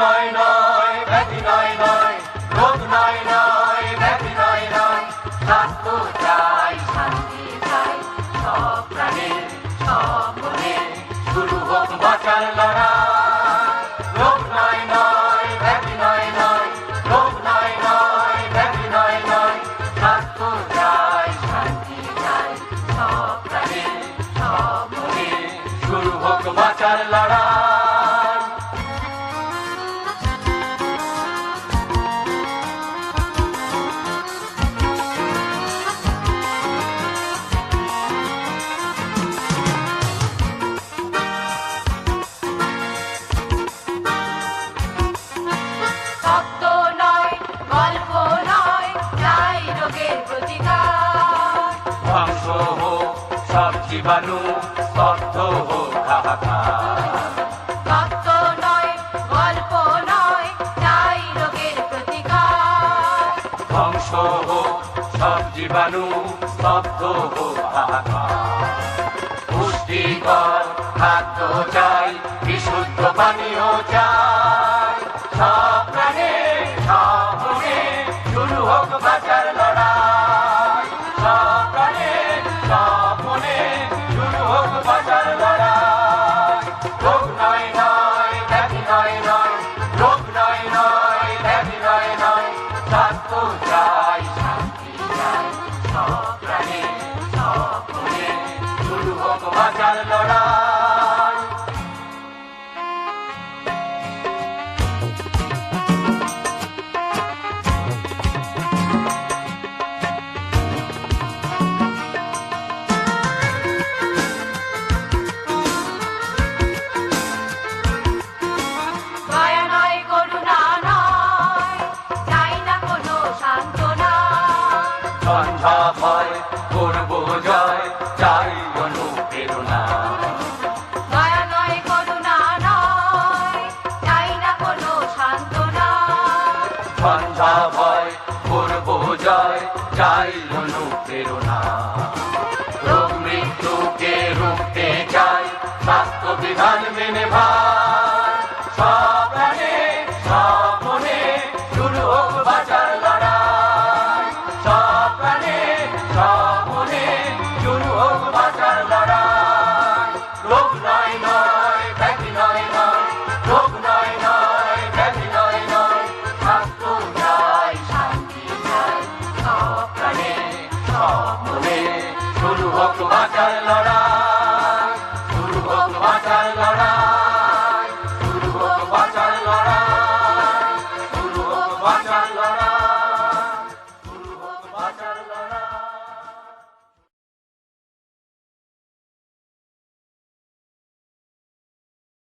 নয় নয় ব্যাধি নয় নয়, রোগ নয় নয় ব্যাধি নয় নয়, স্বাস্থ্য চাই শান্তি চাই সব প্রাণে সব মনে, শুরু হোক বাঁচার লড়াই। রোগ নয় নয় ব্যাধি নয় নয়, রোগ নয় নয় ব্যাধি নয় নয়, স্বাস্থ্য চাই শান্তি চাই সব প্রাণে সব মনে, শুরু হোক বাঁচার লড়াই। সব জীবাণু স্তব্ধ হোক হাহাকার। তত্ত্ব নয় গল্প নয় চাই রোগের প্রতিকার। ধ্বংস হোক সব জীবাণু স্তব্ধ হোক হাহাকার। পুষ্টিকর খাদ্য চাই, বিশুদ্ধ পানীয় চাই, সব প্রাণে সব মনে, শুরু হোক বাঁচার লড়াই। সব প্রাণে সব মনে, শুরু হোক বাঁচার লড়াই। রোগ নয় নয় ব্যাধি নয় নয়, রোগ নয় নয় ব্যাধি নয় নয়, স্বাস্থ্য চাই শান্তি চাই সব প্রাণে সব মনে, শুরু হোক বাঁচার লড়াই। দয়া নয় করুণা নয় চাই না কোনো সান্ত্বনা। সন্ধ্যা ভয় করব জয়, চাই অনুপ্রেরণা। দয়া নয় করুণা নয় চাই না কোনো সান্ত্বনা। সন্ধ্যা ভয় করব জয়, চাই অনুপ্রেরণা। রোগ মৃত্যুকে রুখতে চাই, স্বাস্থ্য বিধান মেনে ভাই। সব প্রাণে সব মনে, শুরু হোক বাঁচার লড়াই। সব প্রাণে সব মনে, শুরু হোক বাঁচার লড়াই। রোগ নয় নয় ব্যাধি নয় নয়, রোগ নয় নয় ব্যাধি নয় নয়, স্বাস্থ্য চাই শান্তি চাই সব প্রাণে সব মনে, শুরু হোক বাঁচার লড়াই। শুরু হোক বাঁচার লড়াই, শুরু হোক বাঁচার লড়াই, শুরু হোক বাঁচার